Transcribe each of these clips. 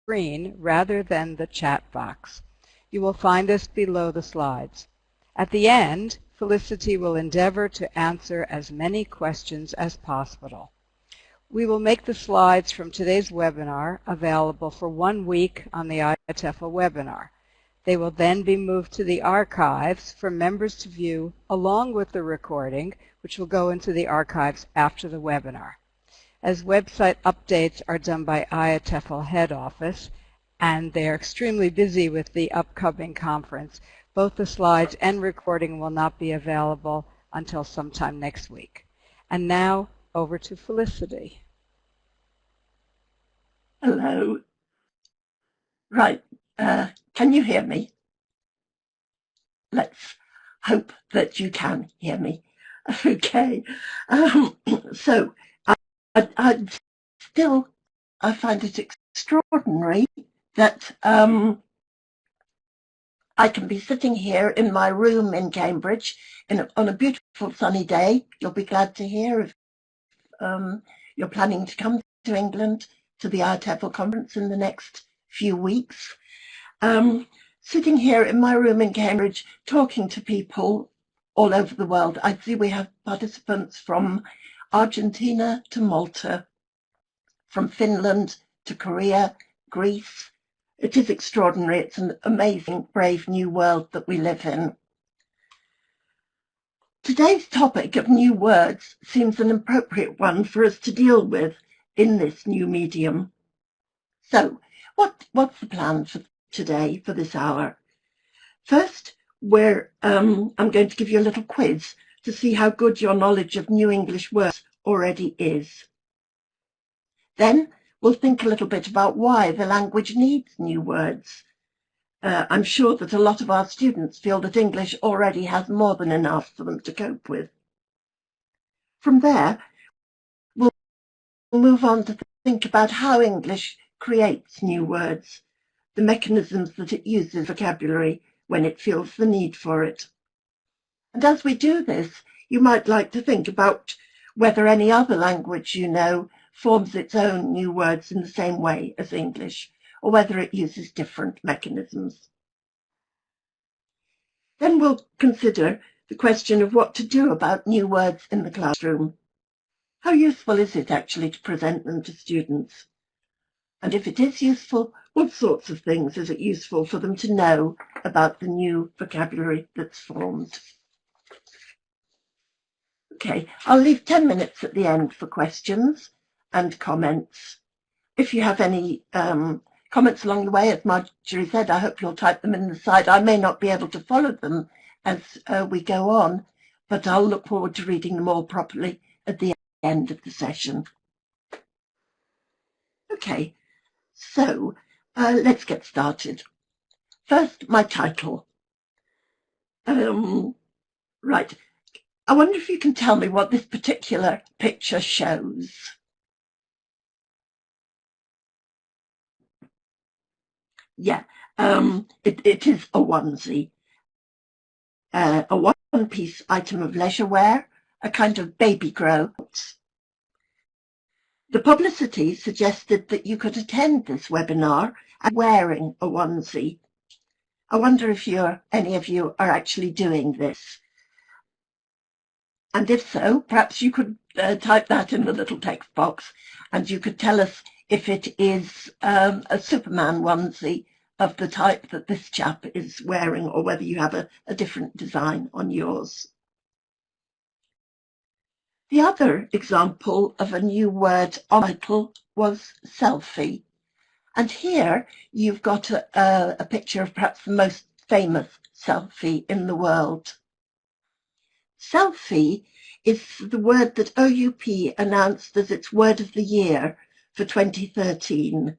screen rather than the chat box. You will find this below the slides. At the end, Felicity will endeavor to answer as many questions as possible. We will make the slides from today's webinar available for 1 week on the IATEFL webinar. They will then be moved to the archives for members to view along with the recording, which will go into the archives after the webinar. As website updates are done by IATEFL head office, and they are extremely busy with the upcoming conference, both the slides and recording will not be available until sometime next week. And now, over to Felicity. Hello. Right, can you hear me? Let's hope that you can hear me. Okay, so I find it extraordinary that I can be sitting here in my room in Cambridge on a beautiful sunny day. You'll be glad to hear if you're planning to come to England to the IATEFL conference in the next few weeks. Sitting here in my room in Cambridge talking to people all over the world. I see we have participants from Argentina to Malta, from Finland to Korea, Greece. It is extraordinary. It's an amazing, brave new world that we live in. Today's topic of new words seems an appropriate one for us to deal with in this new medium. So, what's the plan for today, for this hour? First, I'm going to give you a little quiz to see how good your knowledge of new English words already is. Then, we'll think a little bit about why the language needs new words. I'm sure that a lot of our students feel that English already has more than enough for them to cope with. From there, we'll move on to think about how English creates new words, the mechanisms that it uses vocabulary when it feels the need for it. And as we do this, you might like to think about whether any other language you know forms its own new words in the same way as English, or whether it uses different mechanisms. Then we'll consider the question of what to do about new words in the classroom. How useful is it actually to present them to students? And if it is useful, what sorts of things is it useful for them to know about the new vocabulary that's formed? Okay, I'll leave 10 minutes at the end for questions and comments. If you have any comments along the way, as Marjorie said, I hope you'll type them in the side. I may not be able to follow them as we go on, but I'll look forward to reading them all properly at the end of the session. Okay, so let's get started. First, my title. Right, I wonder if you can tell me what this particular picture shows. Yeah, it is a onesie, a one-piece item of leisure wear, a kind of baby grow. The publicity suggested that you could attend this webinar wearing a onesie. I wonder if any of you are actually doing this. And if so, perhaps you could type that in the little text box, and you could tell us if it is a Superman onesie of the type that this chap is wearing, or whether you have a different design on yours. The other example of a new word on the title was selfie. And here you've got a picture of perhaps the most famous selfie in the world. Selfie is the word that OUP announced as its word of the year for 2013.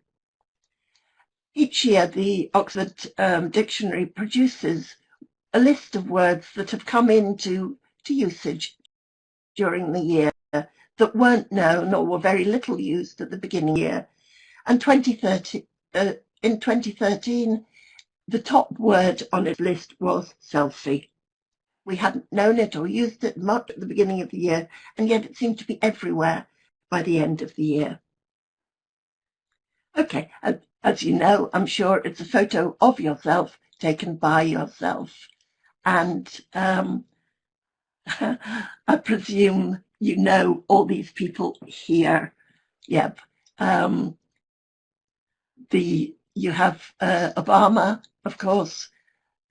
Each year, the Oxford Dictionary produces a list of words that have come into usage during the year that weren't known or were very little used at the beginning of the year. And in 2013, the top word on its list was selfie. We hadn't known it or used it much at the beginning of the year, and yet it seemed to be everywhere by the end of the year. Okay, As you know, I'm sure it's a photo of yourself taken by yourself. And I presume you know all these people here. Yep. You have Obama, of course,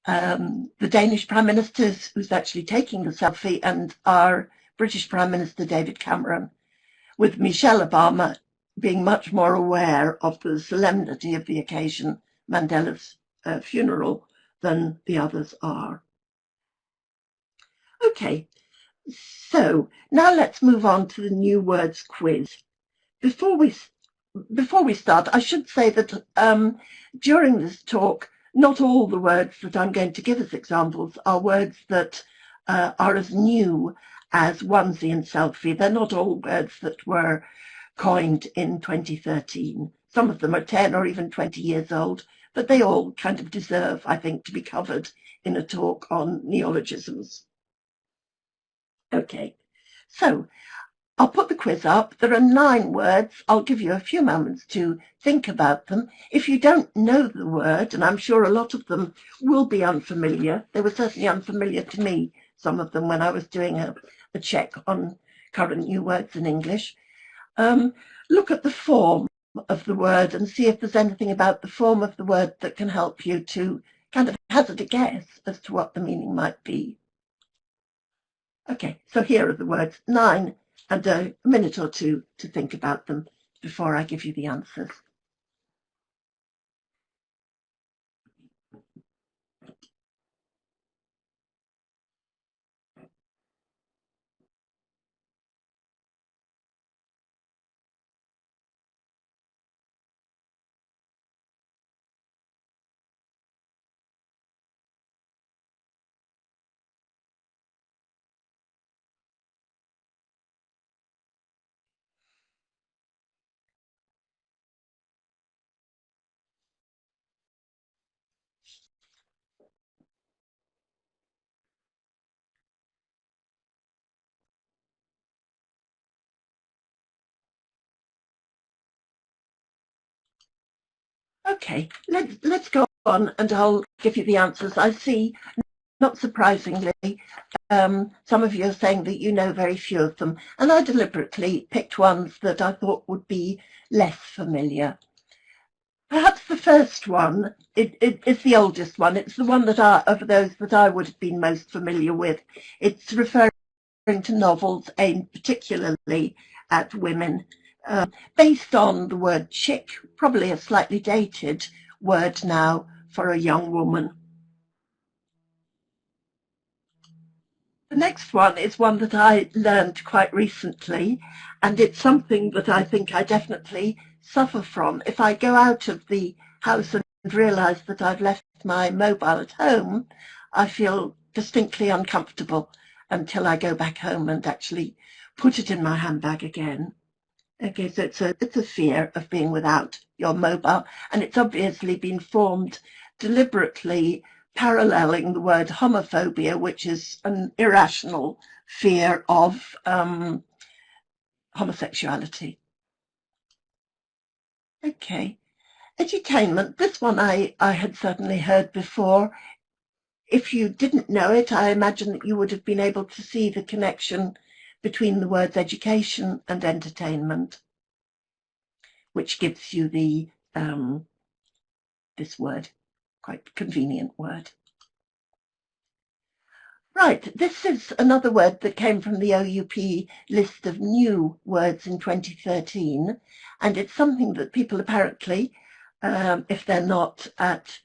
the Danish Prime Minister who's actually taking the selfie, and our British Prime Minister David Cameron, with Michelle Obama being much more aware of the solemnity of the occasion, Mandela's funeral, than the others are. Okay, so now let's move on to the new words quiz. Before we start, I should say that during this talk, not all the words that I'm going to give as examples are words that are as new as onesie and selfie. They're not all words that were coined in 2013. Some of them are 10 or even 20 years old, but they all kind of deserve, I think, to be covered in a talk on neologisms. Okay, so I'll put the quiz up. There are 9 words. I'll give you a few moments to think about them. If you don't know the word, and I'm sure a lot of them will be unfamiliar, they were certainly unfamiliar to me, some of them, when I was doing a check on current new words in English. Look at the form of the word and see if there's anything about the form of the word that can help you to kind of hazard a guess as to what the meaning might be. Okay, so here are the words, 9, and a minute or two to think about them before I give you the answers. Okay, let's go on and I'll give you the answers. I see, not surprisingly, some of you are saying that you know very few of them, and I deliberately picked ones that I thought would be less familiar. Perhaps the first one is the oldest one. It's the one that of those that I would have been most familiar with. It's referring to novels aimed particularly at women, based on the word chick, probably a slightly dated word now for a young woman. The next one is one that I learned quite recently, and it's something that I think I definitely suffer from. If I go out of the house and realise that I've left my mobile at home, I feel distinctly uncomfortable until I go back home and actually put it in my handbag again. Okay, so it's a fear of being without your mobile, and it's obviously been formed deliberately paralleling the word homophobia, which is an irrational fear of homosexuality. Okay, edutainment. This one I had certainly heard before. If you didn't know it, I imagine that you would have been able to see the connection between the words education and entertainment, which gives you the this word, quite convenient word. Right, this is another word that came from the OUP list of new words in 2013, and it's something that people apparently, if they're not at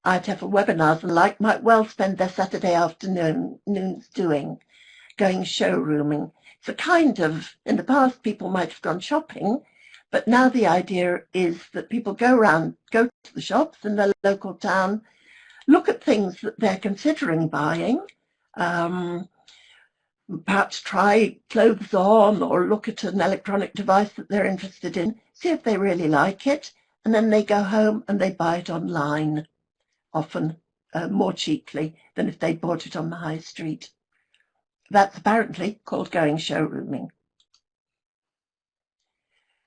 IATEFL webinars and like, might well spend their Saturday afternoons doing, going showrooming. It's a kind of, in the past people might have gone shopping, but now the idea is that people go to the shops in their local town, look at things that they're considering buying, perhaps try clothes on or look at an electronic device that they're interested in, see if they really like it, and then they go home and they buy it online, often more cheaply than if they bought it on the high street. That's apparently called going showrooming.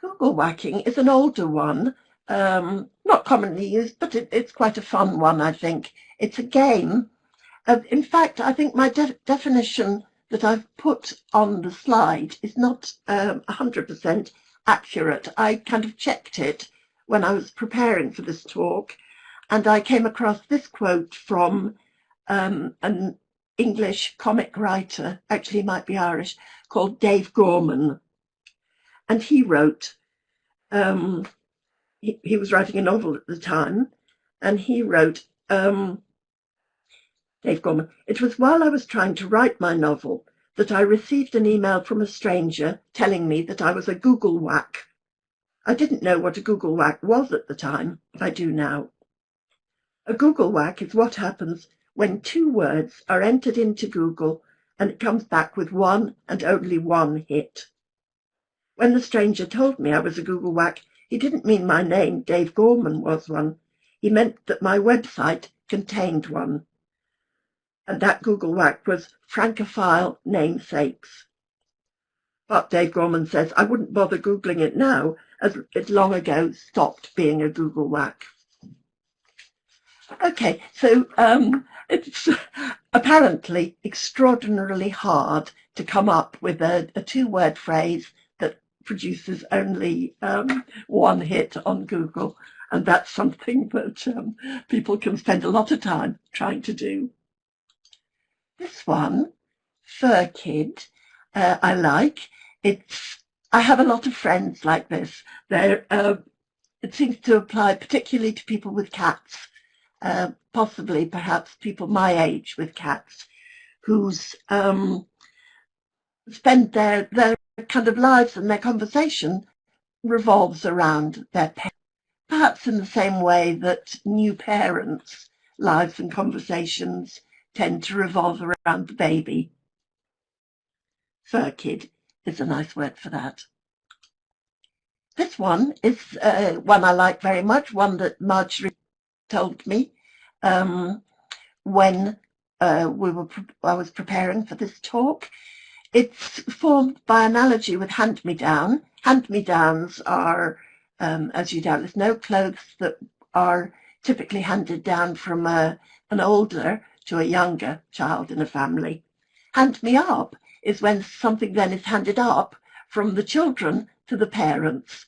Google whacking is an older one, not commonly used, but it's quite a fun one, I think. It's a game. In fact, I think my definition that I've put on the slide is not 100% accurate. I kind of checked it when I was preparing for this talk, and I came across this quote from an English comic writer, actually he might be Irish, called Dave Gorman. And he wrote, he was writing a novel at the time, and he wrote, Dave Gorman, "It was while I was trying to write my novel that I received an email from a stranger telling me that I was a Google whack. I didn't know what a Google whack was at the time, but I do now. A Google whack is what happens when two words are entered into Google and it comes back with one and only one hit. When the stranger told me I was a Google whack, he didn't mean my name, Dave Gorman, was one. He meant that my website contained one. And that Google whack was Francophile namesakes." But Dave Gorman says, "I wouldn't bother Googling it now, as it long ago stopped being a Google whack." Okay, so it's apparently extraordinarily hard to come up with a two-word phrase that produces only one hit on Google, and that's something that people can spend a lot of time trying to do. This one, Fur Kid, I like. I have a lot of friends like this. It seems to apply particularly to people with cats, possibly perhaps people my age with cats, who's spend their kind of lives and their conversation revolves around their pet, perhaps in the same way that new parents' lives and conversations tend to revolve around the baby. Fur Kid is a nice word for that. This one is one I like very much, one that Marjorie told me when I was preparing for this talk. It's formed by analogy with hand-me-down. Hand-me-downs are, as you doubtless know, clothes that are typically handed down from an older to a younger child in a family. Hand-me-up is when something then is handed up from the children to the parents.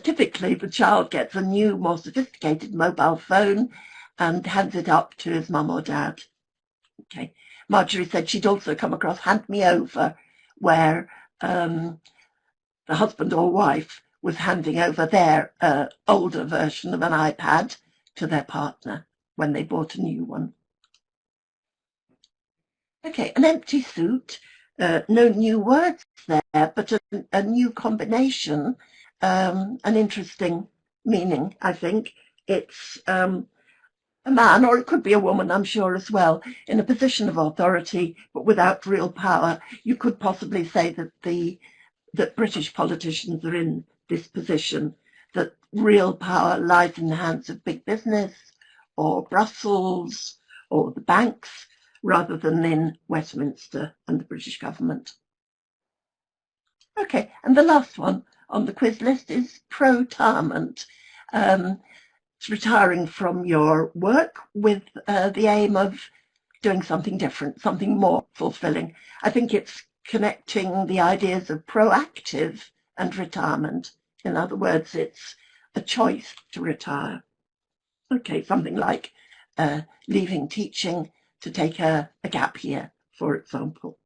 Typically, the child gets a new, more sophisticated mobile phone and hands it up to his mum or dad. Okay. Marjorie said she'd also come across hand-me-over, where the husband or wife was handing over their older version of an iPad to their partner when they bought a new one. Okay, an empty suit, no new words there, but a new combination, an interesting meaning, I think. It's a man, or it could be a woman, I'm sure, as well, in a position of authority, but without real power. You could possibly say that British politicians are in this position, that real power lies in the hands of big business, or Brussels, or the banks, rather than in Westminster and the British government. Okay, and the last one on the quiz list is pro-retirement. It's retiring from your work with the aim of doing something different, something more fulfilling. I think it's connecting the ideas of proactive and retirement. In other words, it's a choice to retire. Okay, something like leaving teaching to take a gap year, for example.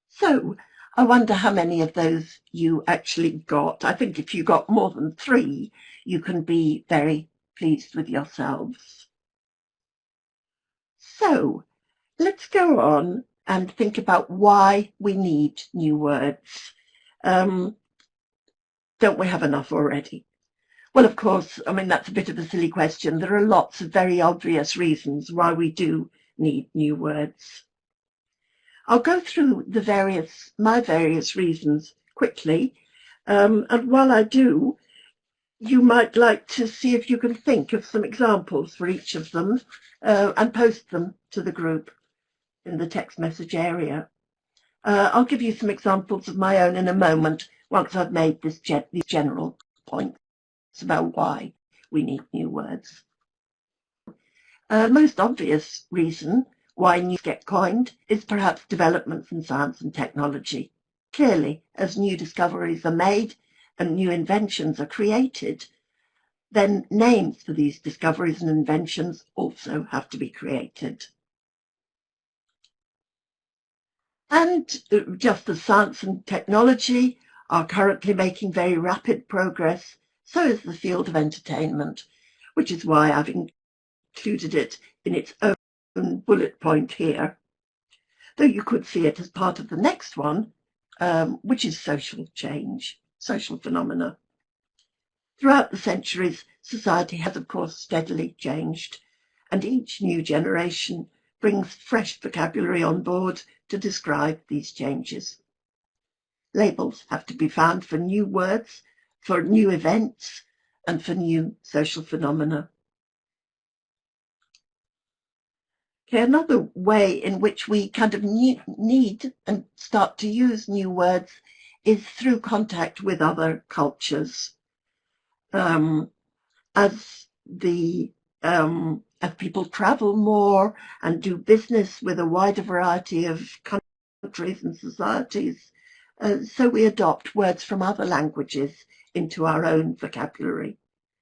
So I wonder how many of those you actually got. I think if you got more than 3, you can be very pleased with yourselves. So let's go on and think about why we need new words. Don't we have enough already? Well, of course, I mean, that's a bit of a silly question. There are lots of very obvious reasons why we do need new words. I'll go through my various reasons quickly, and while I do, you might like to see if you can think of some examples for each of them and post them to the group in the text message area. I'll give you some examples of my own in a moment once I've made these general points. about why we need new words. The most obvious reason why new words get coined is perhaps developments in science and technology. Clearly, as new discoveries are made and new inventions are created, then names for these discoveries and inventions also have to be created. And just as science and technology are currently making very rapid progress, so is the field of entertainment, which is why I've included it in its own bullet point here, though you could see it as part of the next one, which is social change, social phenomena. Throughout the centuries, society has, of course, steadily changed, and each new generation brings fresh vocabulary on board to describe these changes. Labels have to be found for new words, for new events, and for new social phenomena. Okay, another way in which we kind of need and start to use new words is through contact with other cultures. As people travel more and do business with a wider variety of countries and societies, so we adopt words from other languages into our own vocabulary.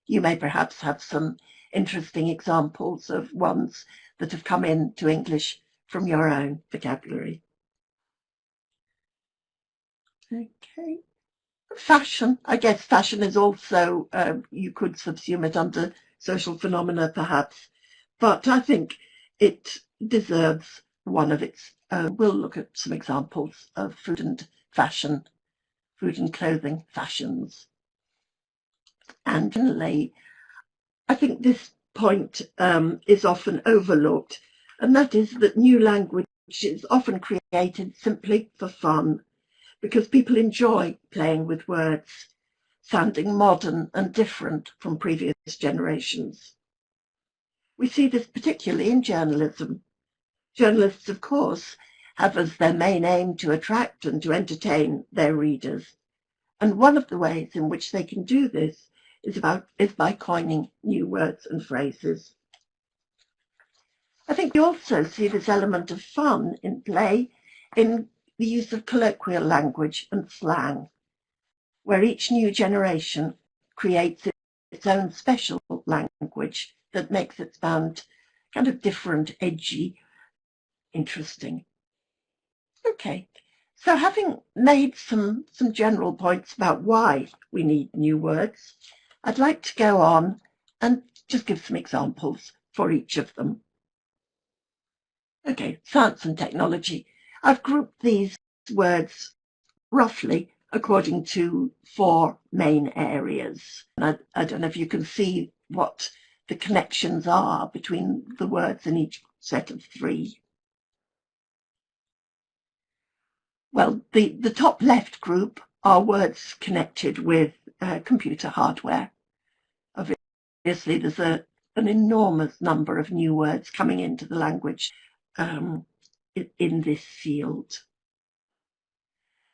You may perhaps have some interesting examples of ones that have come into English from your own vocabulary. Okay. Fashion. I guess fashion is also, you could subsume it under social phenomena perhaps, but I think it deserves one of its own. We'll look at some examples of food and fashion, food and clothing fashions. And finally, I think this point is often overlooked, and that is that new language is often created simply for fun, because people enjoy playing with words, sounding modern and different from previous generations. We see this particularly in journalism. Journalists, of course, have as their main aim to attract and to entertain their readers, and one of the ways in which they can do this is by coining new words and phrases. I think we also see this element of fun in play in the use of colloquial language and slang, where each new generation creates its own special language that makes it sound kind of different, edgy, interesting. Okay, so having made some general points about why we need new words, I'd like to go on and just give some examples for each of them. Okay, science and technology. I've grouped these words roughly according to 4 main areas. I don't know if you can see what the connections are between the words in each set of 3. Well, the top left group are words connected with computer hardware. Obviously, there's an enormous number of new words coming into the language in this field.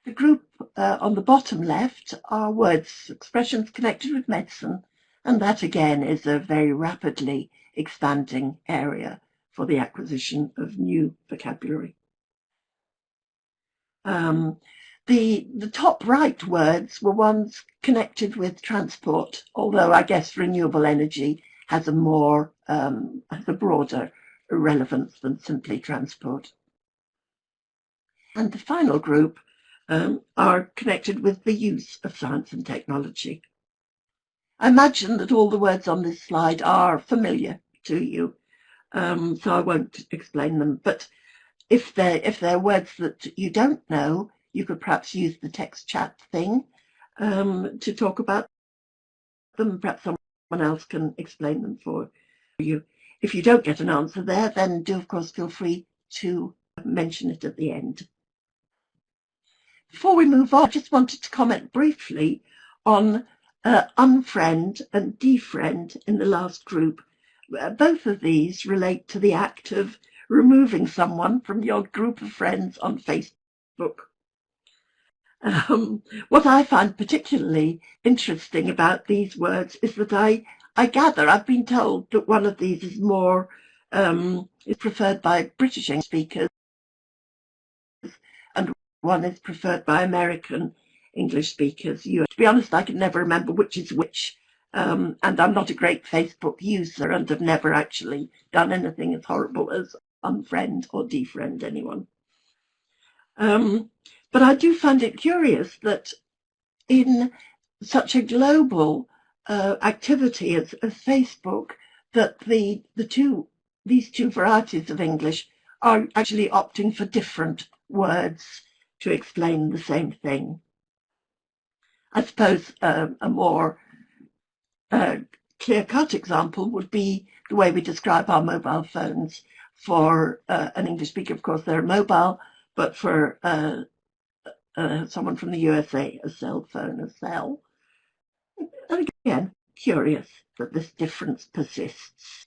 The group on the bottom left are words, expressions connected with medicine, and that again is a very rapidly expanding area for the acquisition of new vocabulary. The top right words were ones connected with transport, although I guess renewable energy has a broader relevance than simply transport. And the final group are connected with the use of science and technology. I imagine that all the words on this slide are familiar to you, so I won't explain them, but if they're words that you don't know, you could perhaps use the text chat thing to talk about them. Perhaps someone else can explain them for you. If you don't get an answer there, then do, of course, feel free to mention it at the end. Before we move on, I just wanted to comment briefly on unfriend and defriend in the last group. Both of these relate to the act of removing someone from your group of friends on Facebook. What I find particularly interesting about these words is that I gather, I've been told that one of these is more is preferred by British English speakers and one is preferred by American English speakers. To be honest, I can never remember which is which. And I'm not a great Facebook user and have never actually done anything as horrible as unfriend or defriend anyone. But I do find it curious that in such a global activity as Facebook, that these two varieties of English are actually opting for different words to explain the same thing. I suppose a more clear-cut example would be the way we describe our mobile phones. For an English speaker, of course, they're mobile, but for someone from the USA, a cell phone, a cell. And again, curious that this difference persists.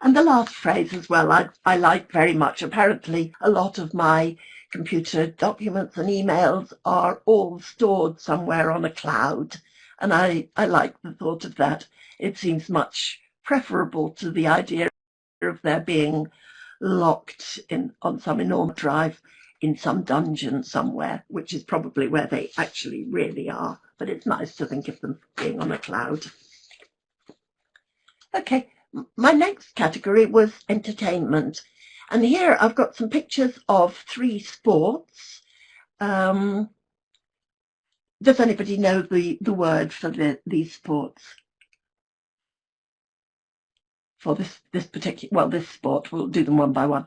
And the last phrase as well, I like very much. Apparently, a lot of my computer documents and emails are all stored somewhere on a cloud. And I like the thought of that. It seems much preferable to the idea of their being locked on some enormous drive in some dungeon somewhere, which is probably where they actually really are. But it's nice to think of them being on a cloud. Okay, my next category was entertainment. And here I've got some pictures of 3 sports. Does anybody know the word for these sports? For this particular, well, this sport, we'll do them one by one.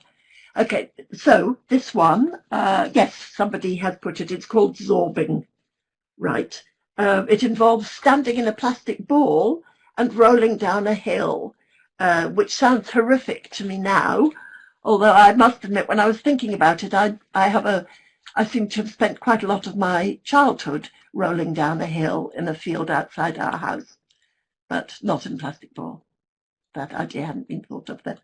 Okay, so this one, yes, somebody has put it, it's called zorbing, right? It involves standing in a plastic ball and rolling down a hill, which sounds horrific to me now, although I must admit when I was thinking about it, I seem to have spent quite a lot of my childhood rolling down a hill in a field outside our house, but not in a plastic ball. That idea hadn't been thought of then.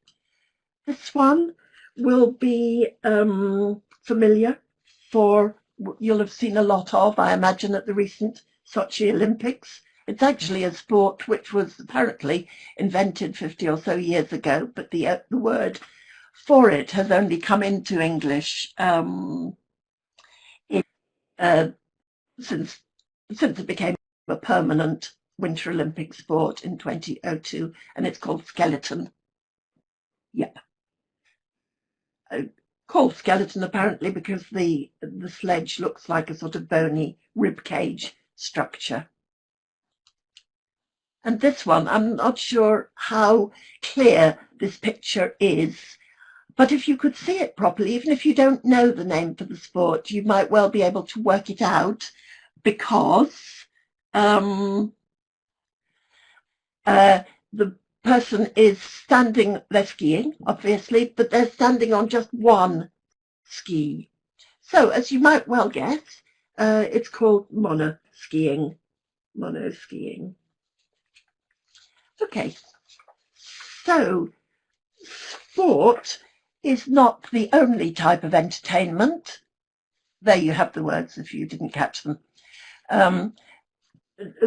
This one will be familiar, for you'll have seen a lot of, I imagine, at the recent Sochi Olympics. It's actually a sport which was apparently invented 50 or so years ago, but the word for it has only come into English since it became a permanent Winter Olympic sport in 2002, and it's called skeleton. Yep. Called skeleton apparently because the sledge looks like a sort of bony rib cage structure. And this one, I'm not sure how clear this picture is, but if you could see it properly, even if you don't know the name for the sport, you might well be able to work it out, because the person is standing, they're skiing, obviously, but they're standing on just one ski. So, as you might well guess, it's called monoskiing. Monoskiing. Okay, so sport is not the only type of entertainment. There you have the words if you didn't catch them.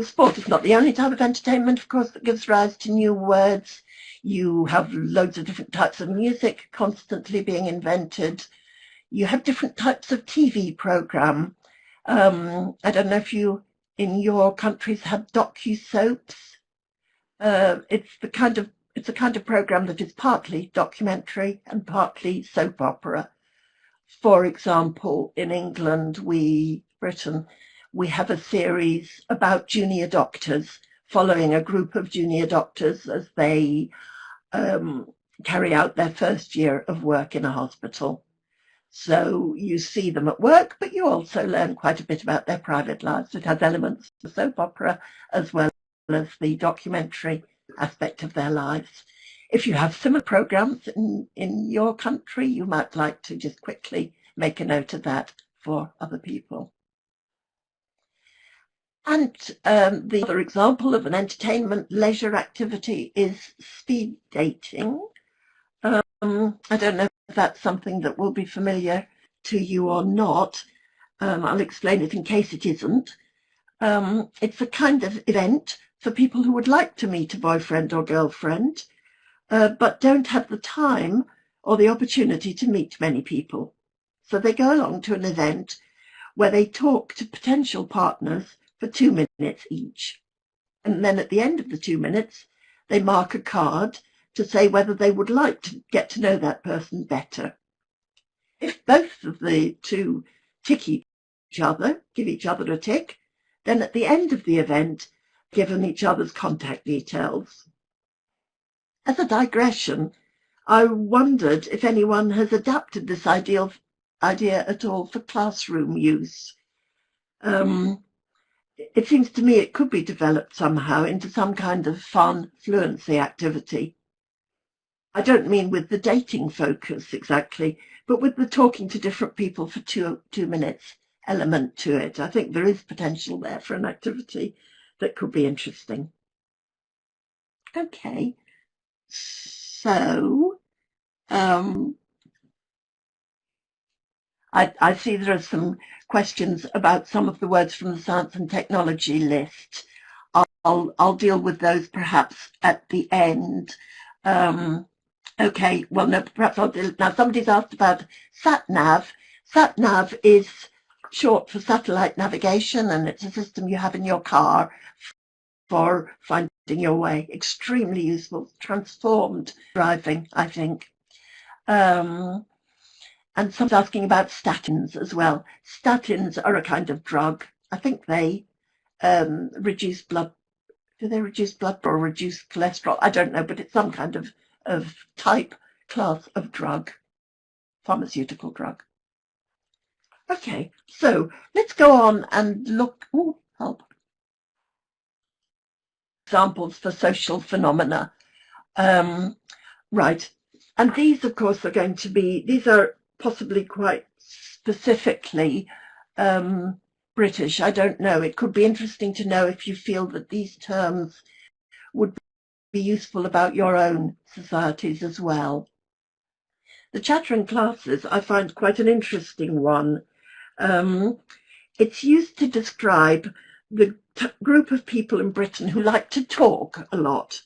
Sport is not the only type of entertainment, of course, that gives rise to new words. You have loads of different types of music constantly being invented. You have different types of TV program. I don't know if you, in your countries, have docu-soaps. It's the kind of program that is partly documentary and partly soap opera. For example, in England, Britain, we have a series about junior doctors, following a group of junior doctors as they carry out their first year of work in a hospital. So you see them at work, but you also learn quite a bit about their private lives. It has elements of soap opera as well as the documentary aspect of their lives. If you have similar programs in your country, you might like to just quickly make a note of that for other people. And the other example of an entertainment leisure activity is speed dating. I don't know if that's something that will be familiar to you or not. I'll explain it in case it isn't. It's a kind of event for people who would like to meet a boyfriend or girlfriend, but don't have the time or the opportunity to meet many people. So they go along to an event where they talk to potential partners for 2 minutes each. And then at the end of the 2 minutes, they mark a card to say whether they would like to get to know that person better. If both of the two tick each other, give each other a tick, then at the end of the event, give them each other's contact details. As a digression, I wondered if anyone has adapted this idea at all for classroom use. It seems to me it could be developed somehow into some kind of fun fluency activity. I don't mean with the dating focus exactly, but with the talking to different people for two minutes element to it. I think there is potential there for an activity that could be interesting. Okay, so I see there are some questions about some of the words from the science and technology list. I'll deal with those perhaps at the end. Okay, well, no, perhaps I'll deal. Now, somebody's asked about satnav. Satnav is short for satellite navigation, and it's a system you have in your car for finding your way. Extremely useful, transformed driving, I think. And someone's asking about statins as well. Statins are a kind of drug. I think they reduce blood. Do they reduce blood or reduce cholesterol? I don't know, but it's some kind of type, class of drug, pharmaceutical drug. Okay, so let's go on and look. Oh, help. Examples for social phenomena. Right, and these, of course, are going to be. These are possibly quite specifically British. I don't know. It could be interesting to know if you feel that these terms would be useful about your own societies as well. The chattering classes I find quite an interesting one. It's used to describe the group of people in Britain who like to talk a lot,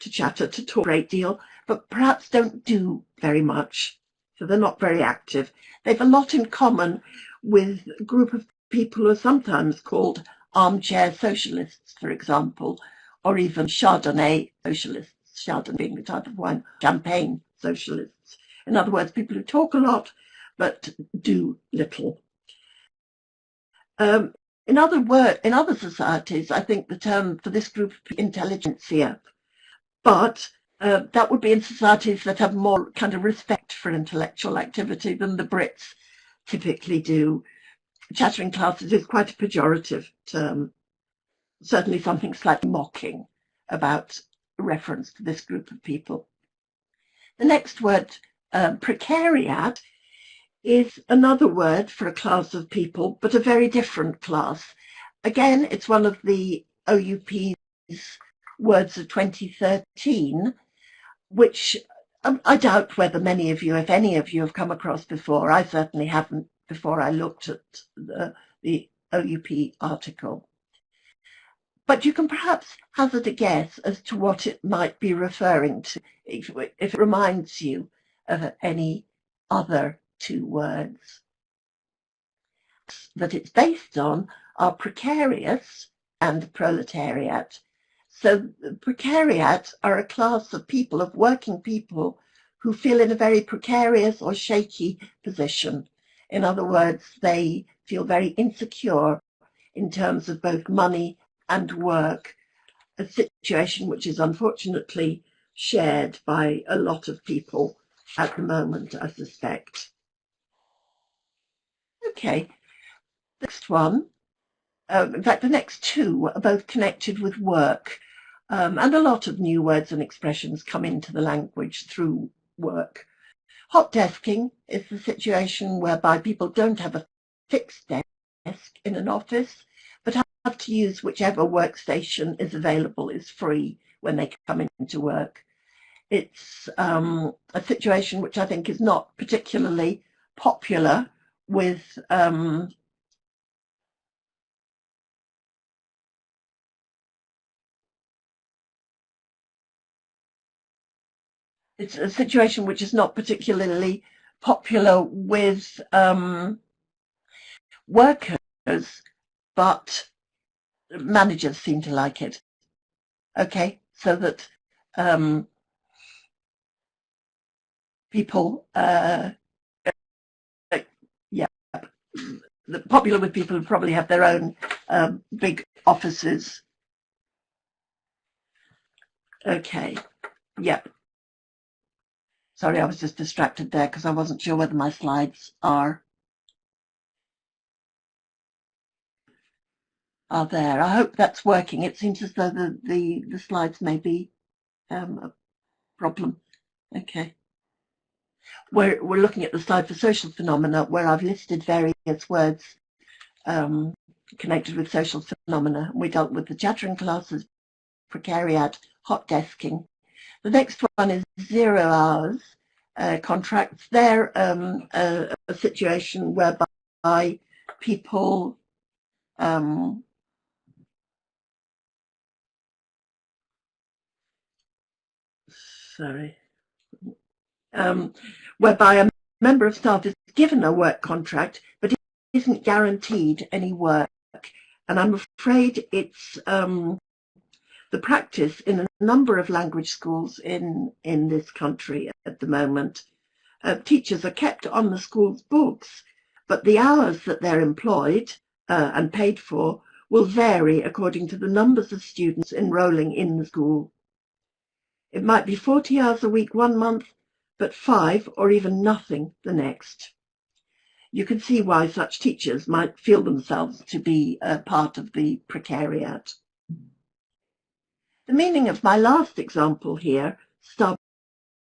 to chatter, to talk a great deal, but perhaps don't do very much. So they're not very active. They've a lot in common with a group of people who are sometimes called armchair socialists, for example, or even Chardonnay socialists, Chardonnay being the type of wine, champagne socialists. In other words, people who talk a lot but do little. In other societies, I think the term for this group is intelligentsia, but that would be in societies that have more kind of respect for intellectual activity than the Brits typically do. Chattering classes is quite a pejorative term, certainly something slightly mocking about reference to this group of people. The next word, precariat, is another word for a class of people, but a very different class. Again, it's one of the OUP's words of 2013, which I doubt whether many of you, if any of you, have come across before. I certainly haven't before I looked at the OUP article. But you can perhaps hazard a guess as to what it might be referring to, if it reminds you of any other two words. That it's based on are precarious and proletariat. So precariat are a class of people, of working people, who feel in a very precarious or shaky position. In other words, they feel very insecure in terms of both money and work, a situation which is unfortunately shared by a lot of people at the moment, I suspect. Okay, next one. In fact, the next two are both connected with work. And a lot of new words and expressions come into the language through work. Hot desking is the situation whereby people don't have a fixed desk in an office, but have to use whichever workstation is available, is free when they come into work. It's a situation which I think is not particularly popular with it's a situation which is not particularly popular with workers, but managers seem to like it. Okay, so that people, yeah, popular with people who probably have their own big offices. Okay, yep. Sorry, I was just distracted there because I wasn't sure whether my slides are there. I hope that's working. It seems as though the slides may be a problem. Okay. We're looking at the slide for social phenomena, where I've listed various words connected with social phenomena. We dealt with the chattering classes, precariat, hot desking. The next one is 0 hours contracts. They're a situation whereby people whereby a member of staff is given a work contract but isn't guaranteed any work. And I'm afraid it's the practice in a number of language schools in this country at the moment. Teachers are kept on the school's books, but the hours that they're employed and paid for will vary according to the numbers of students enrolling in the school. It might be 40 hours a week one month, but 5 or even nothing the next. You can see why such teachers might feel themselves to be part of the precariat. The meaning of my last example here,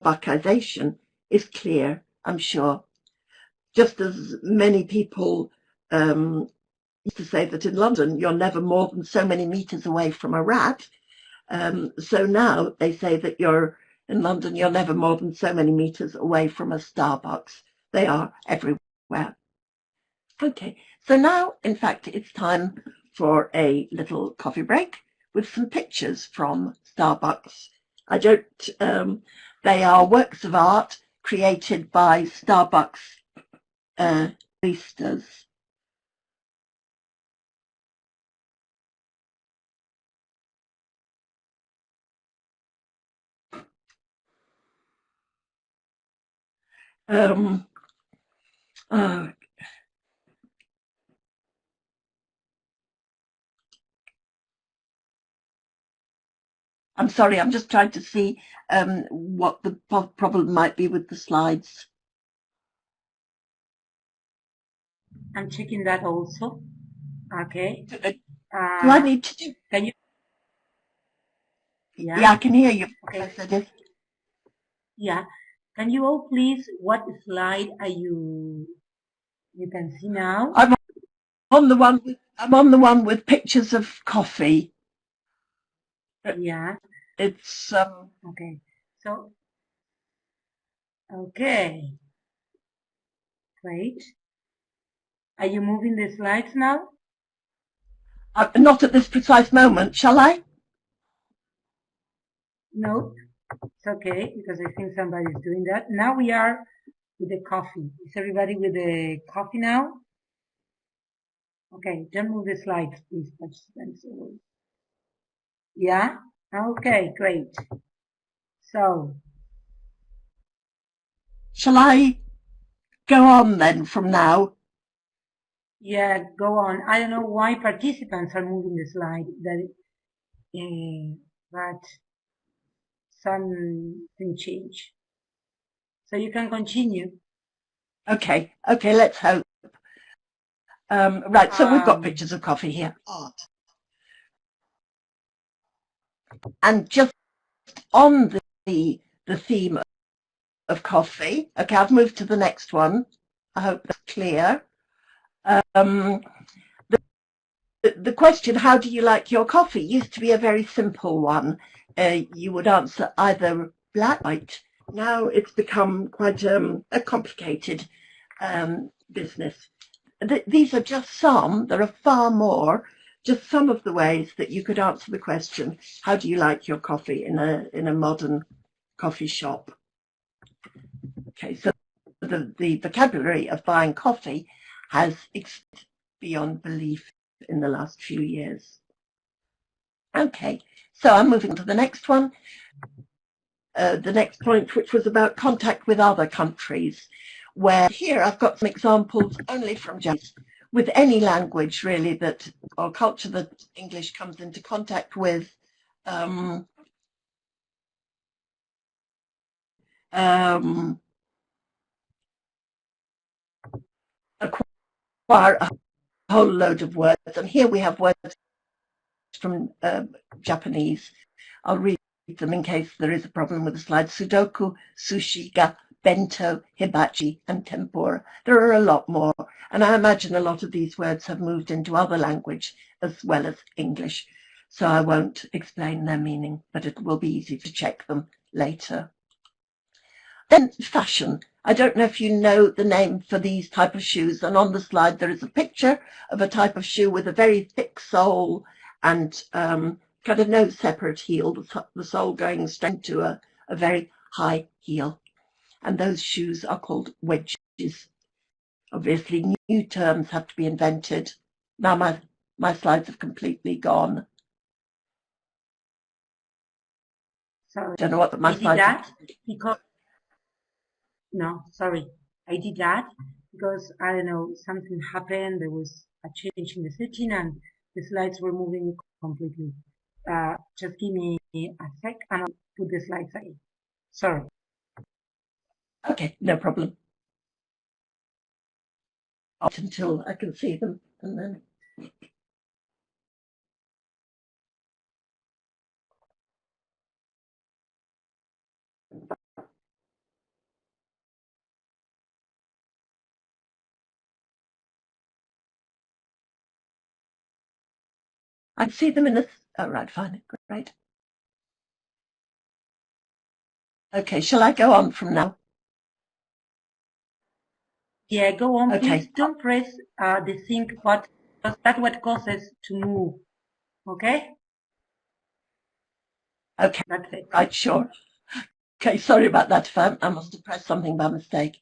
Starbuckization, is clear, I'm sure. Just as many people used to say that in London you're never more than so many meters away from a rat, so now they say that in London you're never more than so many meters away from a Starbucks. They are everywhere. Okay, so now in fact it's time for a little coffee break with some pictures from Starbucks. They are works of art created by Starbucks baristas. I'm sorry, I'm just trying to see what the problem might be with the slides. I'm checking that also. Okay. Do I need to do? Can you? Yeah, I can hear you. Okay. Yeah. Can you all please? What slide are you? You can see now. I'm on the one with pictures of coffee. Yeah. It's okay. So. Okay. Great. Are you moving the slides now? Not at this precise moment. Shall I? No. It's okay, because I think somebody's doing that. Now we are with the coffee. Is everybody with the coffee now? Okay, don't move the slides, please, participants. Yeah? Okay, great. So. Shall I go on then from now? Yeah, go on. I don't know why participants are moving the slide, but something changed. So you can continue. Okay, let's hope. Right, so we've got pictures of coffee here. Art. And just on the theme of coffee, okay, I've moved to the next one. I hope that's clear. The question, how do you like your coffee, used to be a very simple one. You would answer either black or white. Now it's become quite a complicated business. These are just some, there are far more, just some of the ways that you could answer the question, how do you like your coffee in a modern coffee shop? Okay, so the vocabulary of buying coffee has expanded beyond belief in the last few years. Okay, so I'm moving on to the next one. The next point, which was about contact with other countries, where here I've got some examples only from Japanese, with any language really that, or culture that English comes into contact with. Acquire a whole load of words, and here we have words from Japanese. I'll read them in case there is a problem with the slide. Sudoku, sushiga, bento, hibachi, and tempura. There are a lot more, and I imagine a lot of these words have moved into other language as well as English, so I won't explain their meaning, but it will be easy to check them later. Then fashion. I don't know if you know the name for these type of shoes, and on the slide there is a picture of a type of shoe with a very thick sole and kind of no separate heel, the sole going straight to a very high heel. And those shoes are called wedges. Obviously, new terms have to be invented. Now my slides have completely gone. Sorry. Don't know what my slides are. Because no, sorry, I did that because, I don't know, something happened, there was a change in the setting and the slides were moving completely. Just give me a sec and I'll put the slides again. Sorry. Okay, no problem. Until I can see them, and then... I see them in this. Oh, right, fine, great. Okay, shall I go on from now? Yeah, go on, okay. Please don't press the sync button, because that's what causes to move. Okay? Okay, that's it. Right, sure. Okay, sorry about that, I must have pressed something by mistake.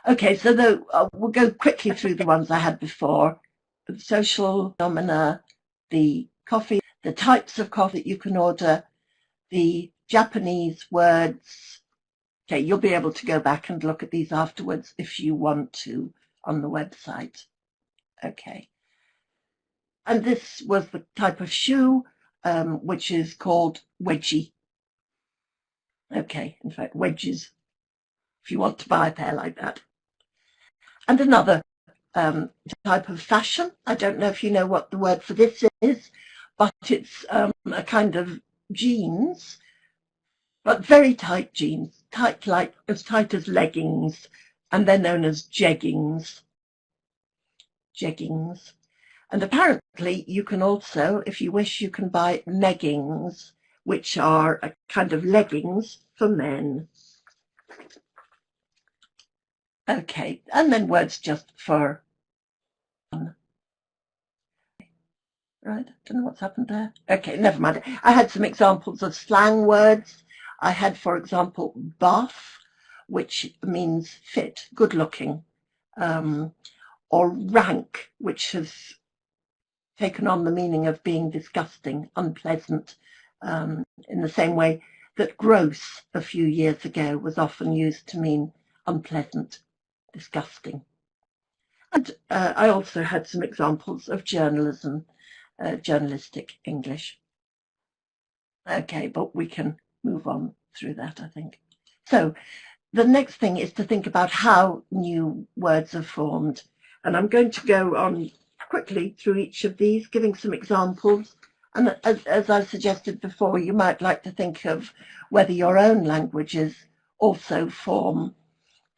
Okay, so we'll go quickly through the ones I had before. The social phenomena, the coffee, the types of coffee that you can order, the Japanese words. Okay, you'll be able to go back and look at these afterwards if you want to on the website. Okay. And this was the type of shoe, which is called wedgie. Okay, in fact, wedges, if you want to buy a pair like that. And another type of fashion. I don't know if you know what the word for this is, but it's a kind of jeans, but very tight jeans, like as tight as leggings, and they're known as jeggings. Jeggings. And apparently you can also, if you wish, you can buy leggings, which are a kind of leggings for men. Okay, and then words just for fun. Right, don't know what's happened there. Okay, never mind. I had some examples of slang words. I had, for example, buff, which means fit, good looking, or rank, which has taken on the meaning of being disgusting, unpleasant, in the same way that gross a few years ago was often used to mean unpleasant, disgusting. And I also had some examples of journalism, journalistic English. Okay, but we can move on through that, I think. So the next thing is to think about how new words are formed. And I'm going to go on quickly through each of these, giving some examples. And as I suggested before, you might like to think of whether your own languages also form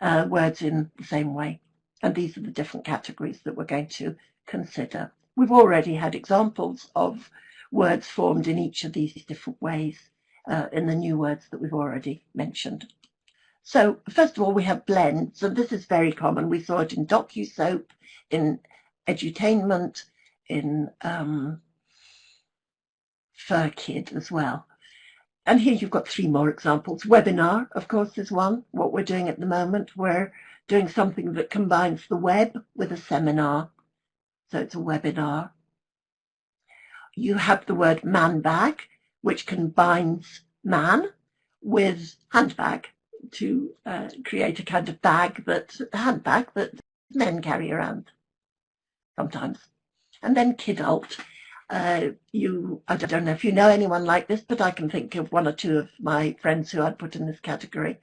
words in the same way. And these are the different categories that we're going to consider. We've already had examples of words formed in each of these different ways in the new words that we've already mentioned. So first of all, we have blends, and this is very common. We saw it in DocuSoap, in edutainment, in FurKid as well. And here you've got 3 more examples. Webinar, of course, is one. What we're doing at the moment, we're doing something that combines the web with a seminar. So it's a webinar. You have the word man bag, which combines man with handbag to create a kind of handbag that men carry around sometimes. And then kidult. I don't know if you know anyone like this, but I can think of 1 or 2 of my friends who I'd put in this category.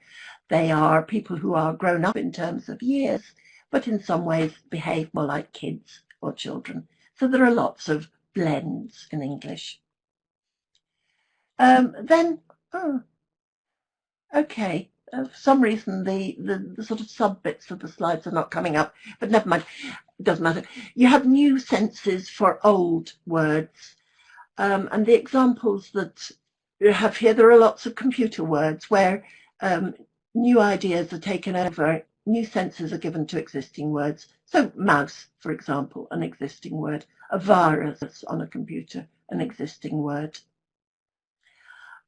They are people who are grown up in terms of years, but in some ways behave more like kids or children. So there are lots of blends in English. Okay, for some reason the sort of sub bits of the slides are not coming up, but never mind, it doesn't matter. You have new senses for old words, and the examples that you have here, there are lots of computer words where new ideas are taken over, new senses are given to existing words. So mouse, for example, an existing word. A virus on a computer, an existing word.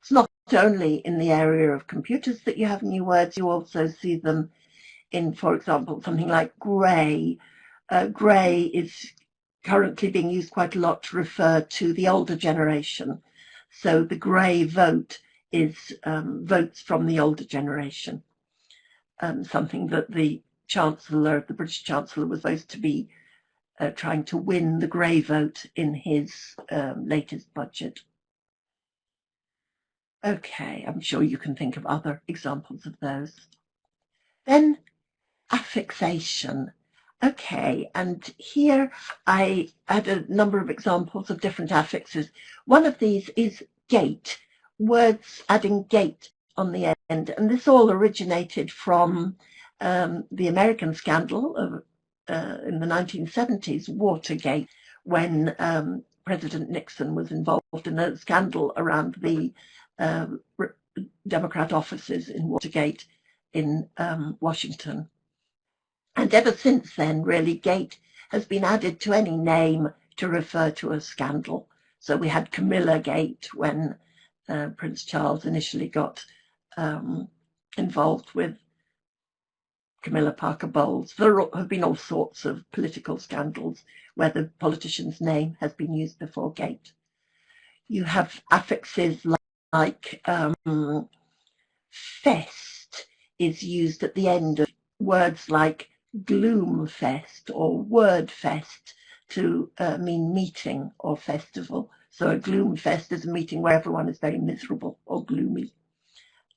It's not only in the area of computers that you have new words, you also see them in, for example, something like grey. Grey is currently being used quite a lot to refer to the older generation. So the grey vote is votes from the older generation, something that the British Chancellor, was supposed to be trying to win the grey vote in his latest budget. Okay, I'm sure you can think of other examples of those. Then affixation. Okay, and here I had a number of examples of different affixes. One of these is gate, words adding gate on the end, and this all originated from the American scandal of in the 1970s, Watergate, when President Nixon was involved in a scandal around the Democrat offices in Watergate in Washington. And ever since then, really, gate has been added to any name to refer to a scandal. So we had Camilla Gate when Prince Charles initially got involved with Camilla Parker Bowles. There have been all sorts of political scandals where the politician's name has been used before gate. You have affixes like fest is used at the end of words like gloomfest or wordfest to mean meeting or festival. So a gloomfest is a meeting where everyone is very miserable or gloomy.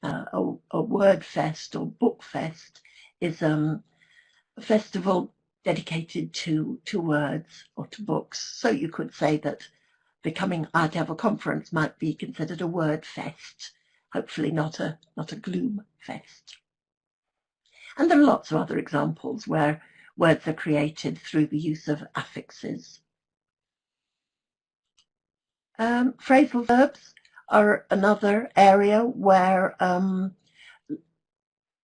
A wordfest or bookfest is a festival dedicated to words or to books. So you could say that becoming IATEFL conference might be considered a word fest, hopefully not a gloom fest. And there are lots of other examples where words are created through the use of affixes. Phrasal verbs are another area where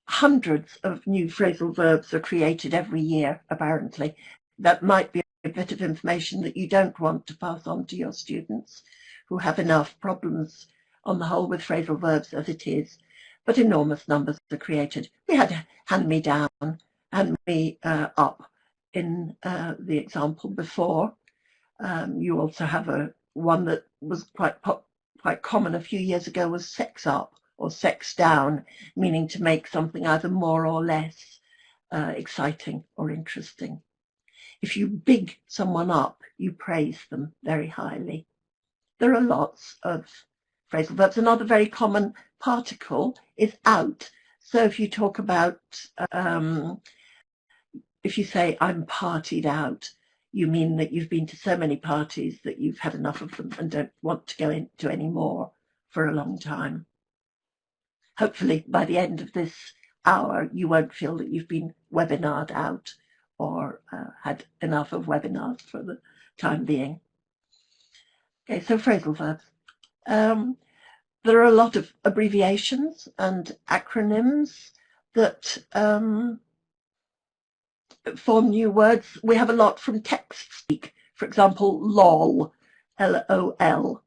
hundreds of new phrasal verbs are created every year, apparently. That might be a bit of information that you don't want to pass on to your students who have enough problems on the whole with phrasal verbs as it is, but enormous numbers are created. We had hand me down, hand me up in the example before. You also have one that was quite common a few years ago, was sex up or sex down, meaning to make something either more or less exciting or interesting. If you big someone up, you praise them very highly. There are lots of phrasal verbs. Another very common particle is out. So if you talk about, if you say, I'm partied out, you mean that you've been to so many parties that you've had enough of them and don't want to go into any more for a long time. Hopefully, by the end of this hour, you won't feel that you've been webinared out or had enough of webinars for the time being. Okay, so phrasal verbs. There are a lot of abbreviations and acronyms that form new words. We have a lot from text speak. For example, LOL, L-O-L,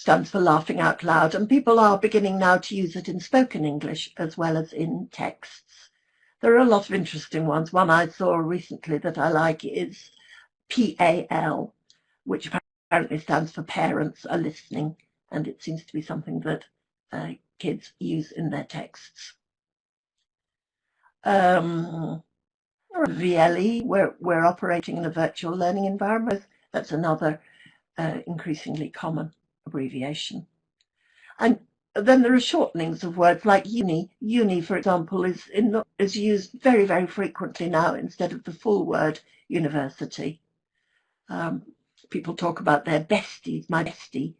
stands for laughing out loud, and people are beginning now to use it in spoken English as well as in texts. There are a lot of interesting ones. One I saw recently that I like is PAL, which apparently stands for parents are listening, and it seems to be something that kids use in their texts. VLE, we're operating in a virtual learning environment. That's another increasingly common abbreviation. And then there are shortenings of words like uni. Uni, for example, is used very, very frequently now instead of the full word university. People talk about their besties, my bestie,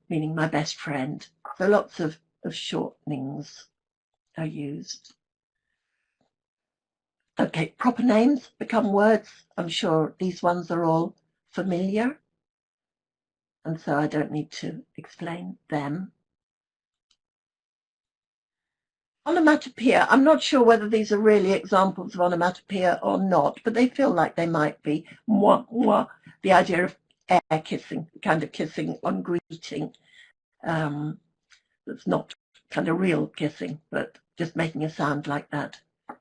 meaning my best friend. So lots of shortenings are used. Okay, proper names become words. I'm sure these ones are all familiar, and so I don't need to explain them. Onomatopoeia, I'm not sure whether these are really examples of onomatopoeia or not, but they feel like they might be. Mwah, mwah, the idea of air kissing, kind of kissing on greeting. That's not kind of real kissing, but just making a sound like that.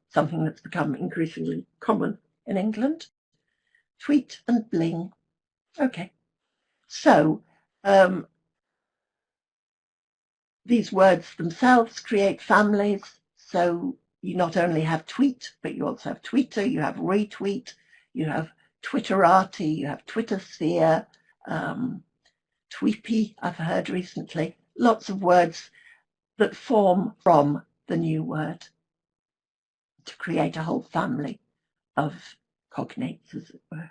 Something that's become increasingly common in England. Tweet and bling. Okay. So these words themselves create families. So you not only have tweet, but you also have tweeter, you have retweet, you have Twitterati, you have Twittersphere, tweepy, I've heard recently. Lots of words that form from the new word to create a whole family of cognates, as it were.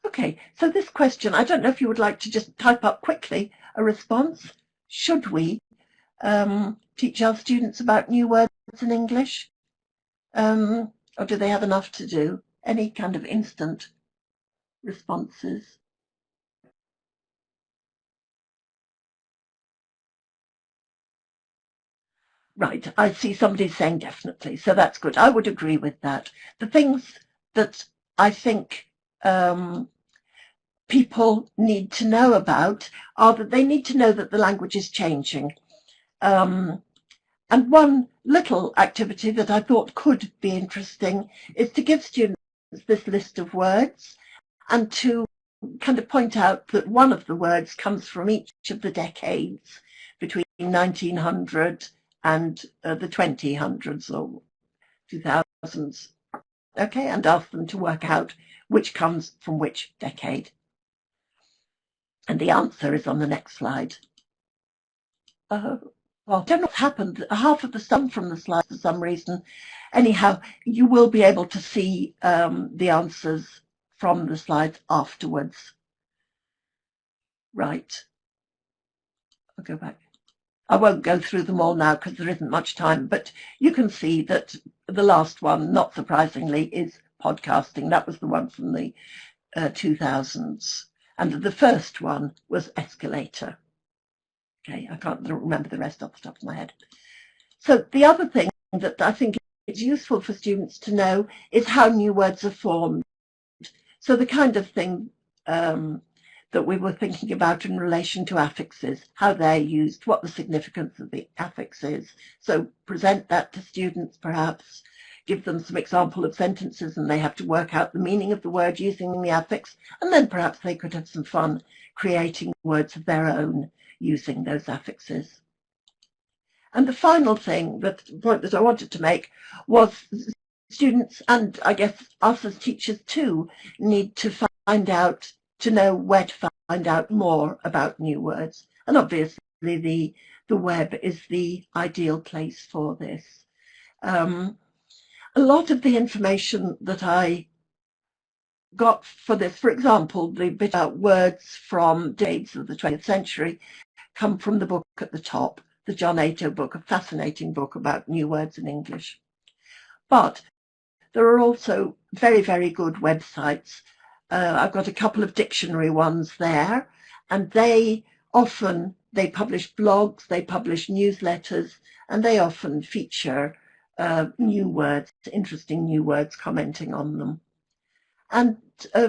Okay, so this question, I don't know if you would like to just type up quickly a response. Should we teach our students about new words in English? Or do they have enough to do? Any kind of instant responses? Right, I see somebody saying definitely, so that's good. I would agree with that. The things that I think people need to know about are that they need to know that the language is changing. And one little activity that I thought could be interesting is to give students this list of words and to kind of point out that one of the words comes from each of the decades between 1900 and the 2000s or 2000s, okay, and ask them to work out which comes from which decade. And the answer is on the next slide. Well, I don't know what's happened. Half of the sun from the slide for some reason. Anyhow, you will be able to see the answers from the slides afterwards. Right. I'll go back. I won't go through them all now because there isn't much time, but you can see that the last one, not surprisingly, is podcasting. That was the one from the 2000s. And the first one was escalator. Okay, I can't remember the rest off the top of my head. So the other thing that I think is useful for students to know is how new words are formed. So the kind of thing that we were thinking about in relation to affixes, how they're used, what the significance of the affix is. So present that to students, perhaps give them some example of sentences and they have to work out the meaning of the word using the affix, and then perhaps they could have some fun creating words of their own using those affixes. And the final thing, the point that I wanted to make, was students, and I guess us as teachers too, need to find out, to know where to find out more about new words. And obviously the web is the ideal place for this. A lot of the information that I got for this, for example, the bit about words from decades of the 20th century, come from the book at the top, the John Ato book, a fascinating book about new words in English. But there are also very, very good websites. I've got a couple of dictionary ones there, and they publish blogs, they publish newsletters, and they often feature new words, interesting new words, commenting on them. And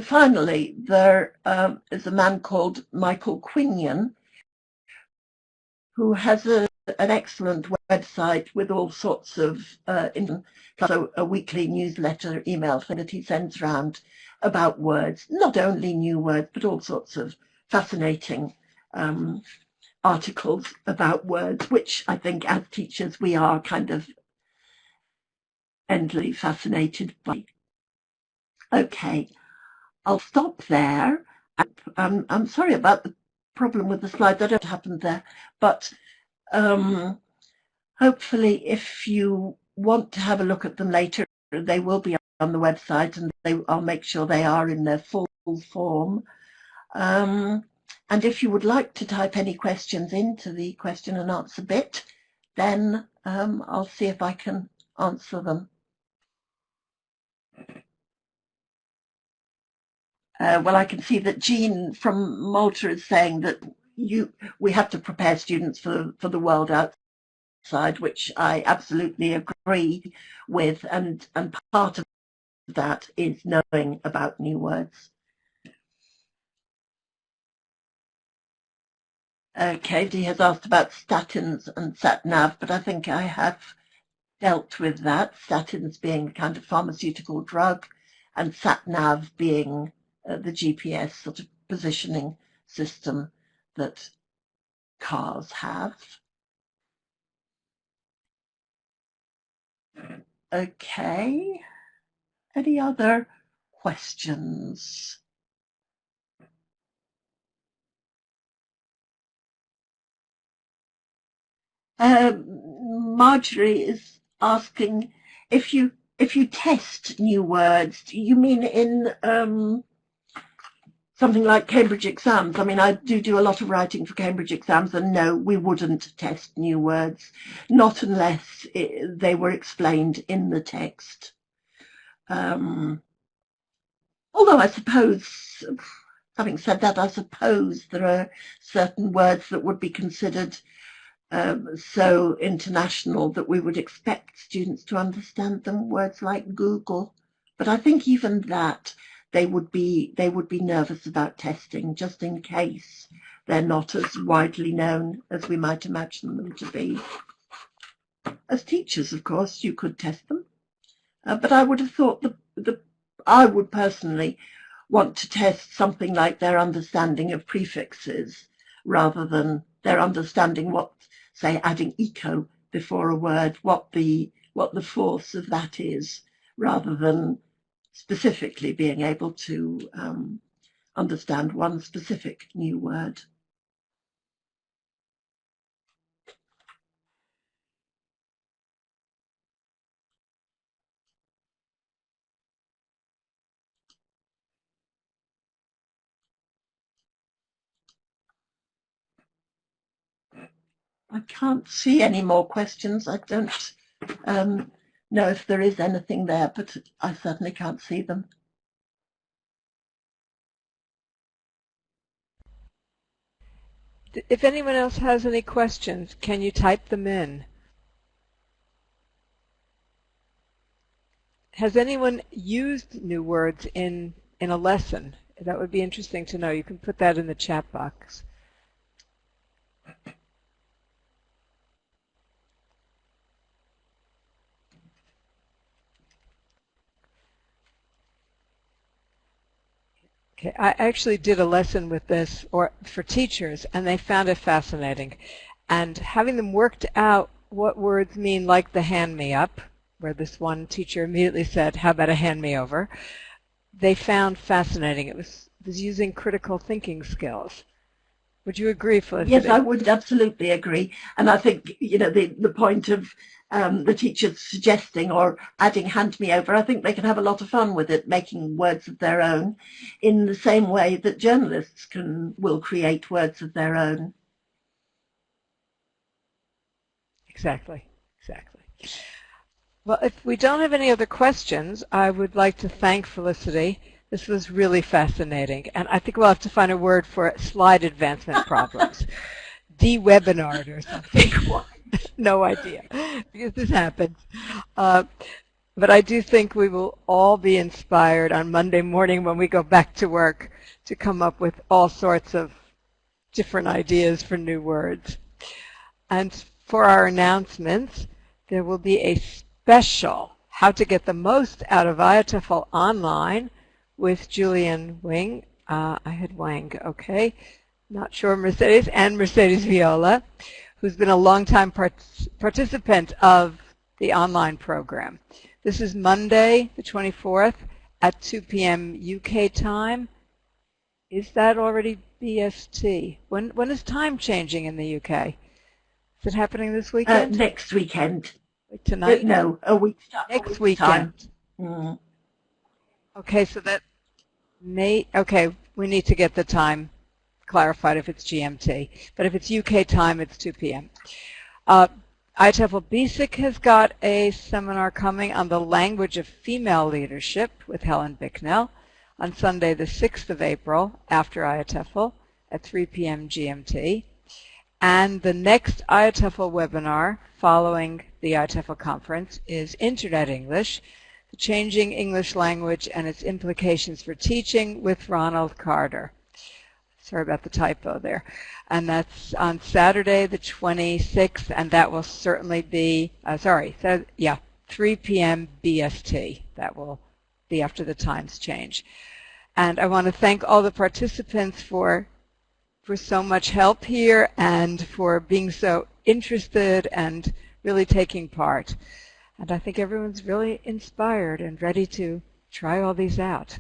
finally, there is a man called Michael Quinion who has an excellent website with all sorts of plus a weekly newsletter email thing that he sends around about words, not only new words, but all sorts of fascinating articles about words, which I think as teachers we are kind of endlessly fascinated by. Okay, I'll stop there. I'm sorry about the problem with the slides. I don't know what happened there, but hopefully if you want to have a look at them later, they will be on the website, and I'll make sure they are in their full form. And if you would like to type any questions into the question and answer bit, then I'll see if I can answer them. Well, I can see that Jean from Malta is saying that we have to prepare students for the world outside, which I absolutely agree with, and part of that is knowing about new words. Katie has asked about statins and satnav, but I think I have dealt with that. Statins being a kind of pharmaceutical drug, and satnav being the GPS sort of positioning system that cars have. Okay, any other questions? Marjorie is asking if you test new words, do you mean in something like Cambridge exams? I mean, I do a lot of writing for Cambridge exams, and no, we wouldn't test new words, not unless they were explained in the text. Although I suppose, having said that, I suppose there are certain words that would be considered so international that we would expect students to understand them, words like Google. But I think even that they would be nervous about testing, just in case they're not as widely known as we might imagine them to be. As teachers, of course, you could test them, but I would have thought I would personally want to test something like their understanding of prefixes rather than their understanding what, say, adding eco before a word, what the force of that is, rather than specifically being able to understand one specific new word. I can't see any more questions. I don't know if there is anything there, but I certainly can't see them. If anyone else has any questions, can you type them in? Has anyone used new words in a lesson? That would be interesting to know. You can put that in the chat box. Okay, I actually did a lesson with this for teachers, and they found it fascinating. And having them worked out what words mean, like the hand me up, where this one teacher immediately said, how about a hand me over, they found fascinating. It was using critical thinking skills. Would you agree, Felicity? Yes, I would absolutely agree. And I think, you know, the point of the teachers suggesting or adding hand me over, I think they can have a lot of fun with it, making words of their own, in the same way that journalists will create words of their own. Exactly, exactly. Well, if we don't have any other questions, I would like to thank Felicity. This was really fascinating, and I think we'll have to find a word for slide advancement problems. De-webinared or something. No idea, because this happens. But I do think we will all be inspired on Monday morning when we go back to work to come up with all sorts of different ideas for new words. And for our announcements, there will be a special How to Get the Most Out of IATEFL Online with Julian Wing. I had Wang, okay. Not sure Mercedes, and Mercedes Viola, who's been a longtime participant of the online program. This is Monday, the 24th, at 2 p.m. UK time. Is that already BST? When is time changing in the UK? Is it happening this weekend? Next weekend. Like tonight? No, a week. Next weekend. Mm. Okay, so that may, okay, we need to get the time clarified if it's GMT. But if it's UK time, it's 2 p.m. IATEFL BSIC has got a seminar coming on the language of female leadership with Helen Bicknell on Sunday the 6th of April after IATEFL at 3 p.m. GMT. And the next IATEFL webinar following the IATEFL conference is Internet English, the Changing English Language and Its Implications for Teaching with Ronald Carter. Sorry about the typo there. And that's on Saturday the 26th, and that will certainly be, 3 p.m. BST. That will be after the times change. And I want to thank all the participants for so much help here and for being so interested and really taking part. And I think everyone's really inspired and ready to try all these out.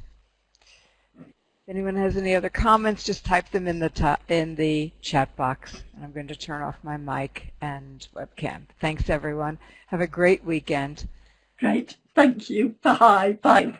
If anyone has any other comments, just type them in the chat box. And I'm going to turn off my mic and webcam. Thanks, everyone. Have a great weekend. Great. Thank you. Bye. Bye.